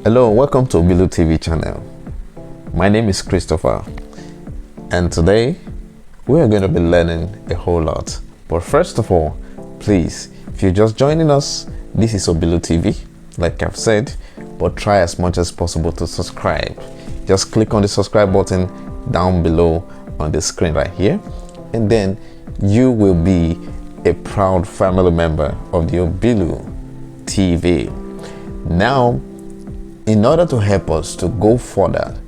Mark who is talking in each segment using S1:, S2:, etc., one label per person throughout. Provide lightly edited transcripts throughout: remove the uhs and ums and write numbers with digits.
S1: Hello, welcome to Poultry TV channel. My name is Christopher, and today we are going to be learning a whole lot. But first of all, please, if you're just joining us, this is Poultry TV, like I've said, but try as much as possible to subscribe. Just click on the subscribe button down below on the screen right here, and then you will be a proud family member of the Poultry TV. Now, in order to help us to go further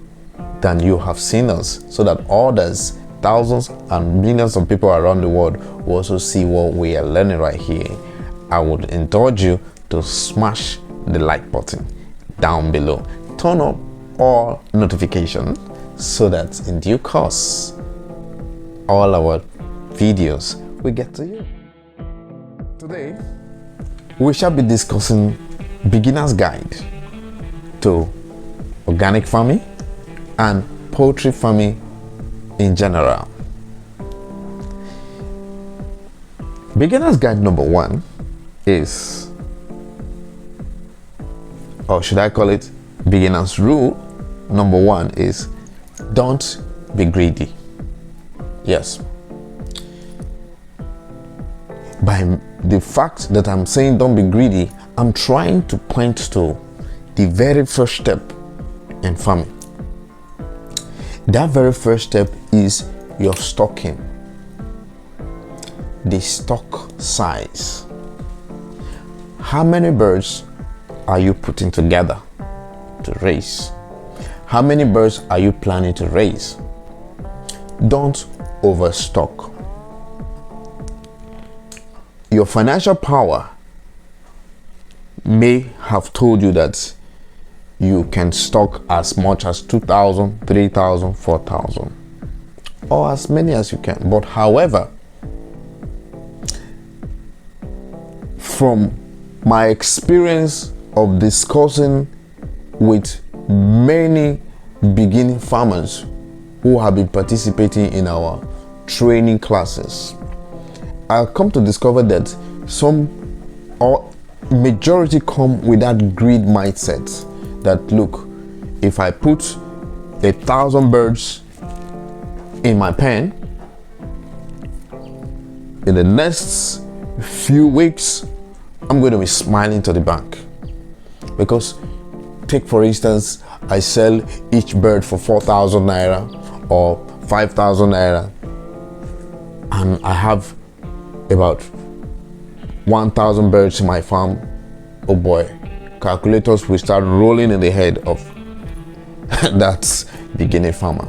S1: than you have seen us, so that others, thousands and millions of people around the world will also see what we are learning right here, I would indulge you to smash the like button down below. Turn up all notifications so that in due course, all our videos will get to you. Today, we shall be discussing beginner's guide to organic farming and poultry farming in general. Beginner's guide number one is, or should I call it beginner's rule number one, is don't be greedy. Yes. By the fact that I'm saying don't be greedy, I'm trying to point to the very first step in farming. That very first step is your stocking, the stock size. How many birds are you putting together to raise? How many birds are you planning to raise? Don't overstock. Your financial power may have told you that you can stock as much as 2,000, 3,000, 4,000, or as many as you can. But however, from my experience of discussing with many beginning farmers who have been participating in our training classes, I've come to discover that some or majority come with that greed mindset that, look, if I put 1,000 birds in my pen, in the next few weeks I'm going to be smiling to the bank. Because take for instance, I sell each bird for 4,000 naira or 5,000 naira, and I have about 1,000 birds in my farm. Oh boy, calculators will start rolling in the head of that beginning farmer.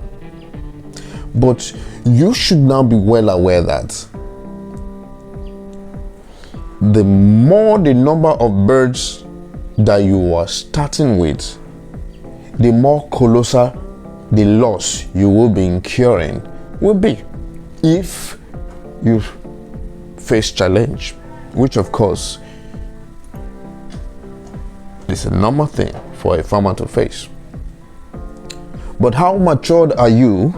S1: But you should now be well aware that the more the number of birds that you are starting with, the more colossal the loss you will be incurring will be if you face challenge, which of course is a normal thing for a farmer to face. But how matured are you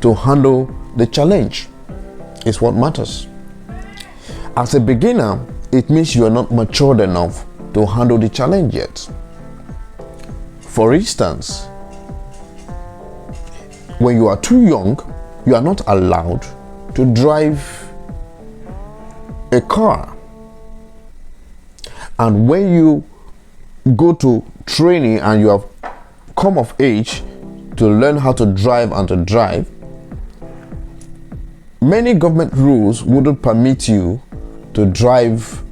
S1: to handle the challenge is what matters. As a beginner, it means you are not matured enough to handle the challenge yet. For instance, when you are too young, you are not allowed to drive a car. And when you go to training and you have come of age to learn how to drive and to drive, many government rules wouldn't permit you to drive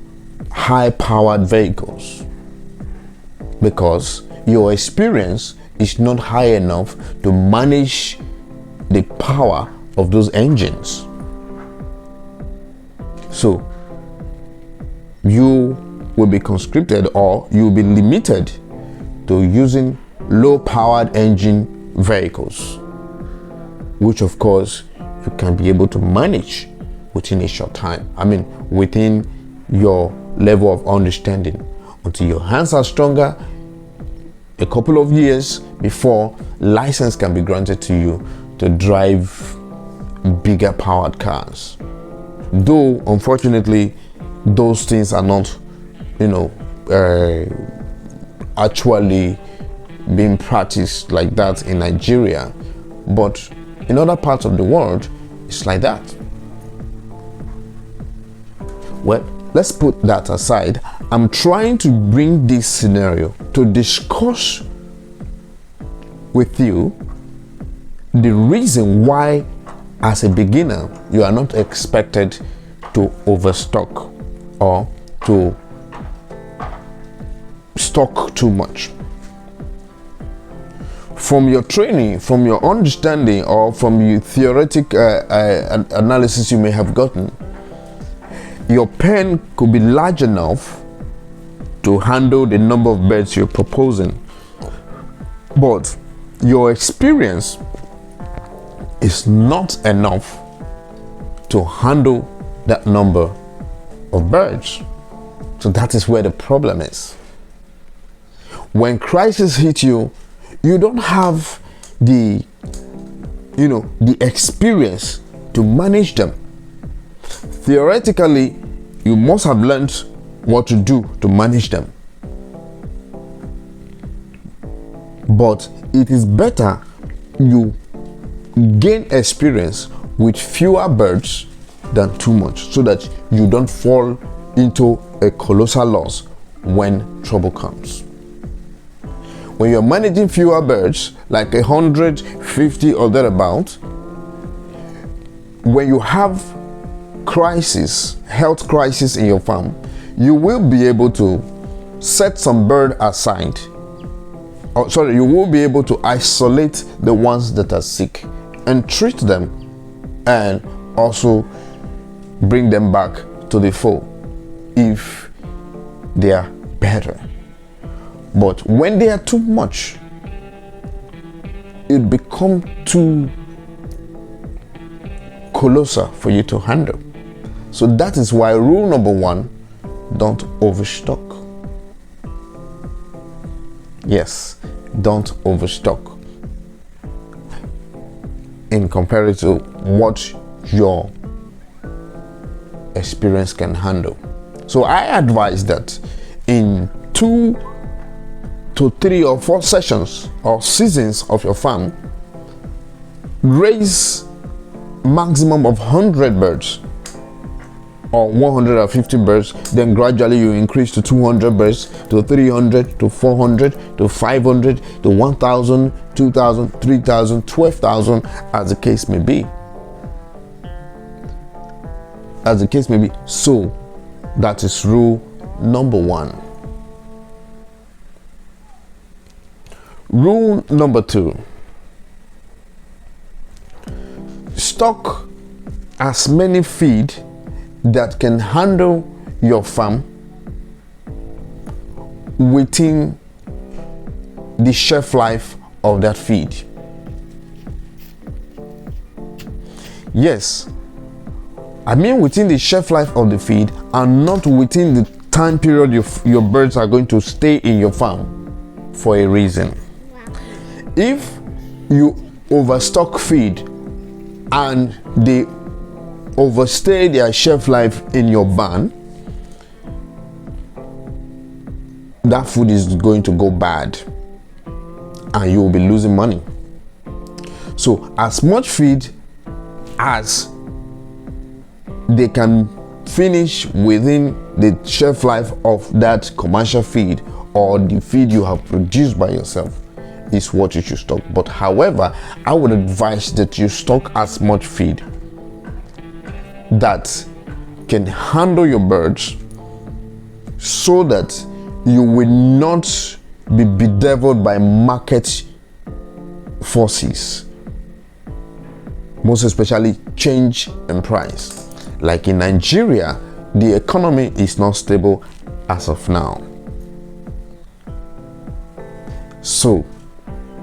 S1: high-powered vehicles because your experience is not high enough to manage the power of those engines. So you will be conscripted, or you will be limited to using low-powered engine vehicles, which of course you can be able to manage within a short time. I mean, within your level of understanding, until your hands are stronger, a couple of years before license can be granted to you to drive bigger powered cars. Though unfortunately those things are not, actually being practiced like that in Nigeria, but in other parts of the world, it's like that. Well, let's put that aside. I'm trying to bring this scenario to discuss with you the reason why, as a beginner, you are not expected to overstock or to stock too much. From your training, from your understanding, or from your theoretic analysis you may have gotten, your pen could be large enough to handle the number of birds you're proposing, but your experience is not enough to handle that number of birds. So that is where the problem is. When crisis hits you, you don't have the experience to manage them. Theoretically, you must have learned what to do to manage them. But it is better you gain experience with fewer birds than too much, so that you don't fall into a colossal loss when trouble comes. When you're managing fewer birds, like 150 or thereabout, when you have health crisis in your farm, you will be able to set some bird aside. You will be able to isolate the ones that are sick and treat them, and also bring them back to the fold if they are better. But when they are too much, it becomes too colossal for you to handle. So that is why rule number 1, don't overstock. Yes, don't overstock in comparison to what your experience can handle. So I advise that in 2 to 3 or 4 sessions or seasons of your farm, raise maximum of 100 birds or 150 birds, then gradually you increase to 200 birds, to 300, to 400, to 500, to 1,000, 2,000, 3,000, 12,000, as the case may be. As the case may be. So that is rule number 1. Rule number 2. Stock as many feed that can handle your farm within the shelf life of that feed. Yes, I mean within the shelf life of the feed, and not within the time period your birds are going to stay in your farm for a reason. If you overstock feed and they overstay their shelf life in your barn, that food is going to go bad and you will be losing money. So as much feed as they can finish within the shelf life of that commercial feed or the feed you have produced by yourself is what you should stock. But however, I would advise that you stock as much feed that can handle your birds, so that you will not be bedeviled by market forces, most especially change in price. Like in Nigeria, the economy is not stable as of now. So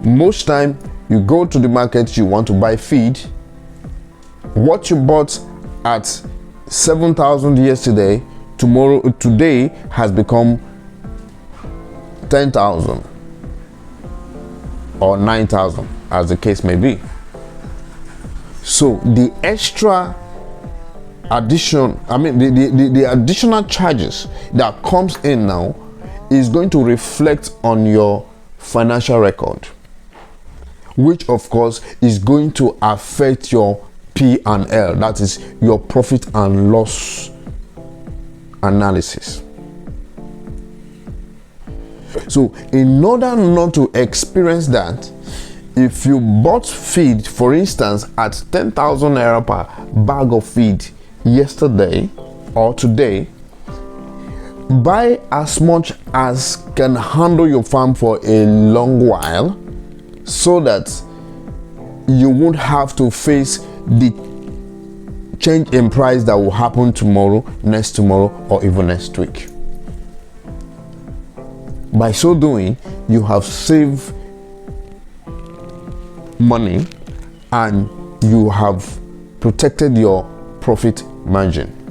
S1: most time you go to the market, you want to buy feed, what you bought at 7,000 yesterday, today has become 10,000 or 9,000, as the case may be. So the extra addition, the additional charges that comes in now is going to reflect on your financial record, which of course is going to affect your P&L, that is your profit and loss analysis. So in order not to experience that, if you bought feed, for instance, at 10,000 naira per bag of feed yesterday or today, buy as much as can handle your farm for a long while, so that you won't have to face the change in price that will happen tomorrow, next tomorrow, or even next week. By so doing, you have saved money and you have protected your profit margin.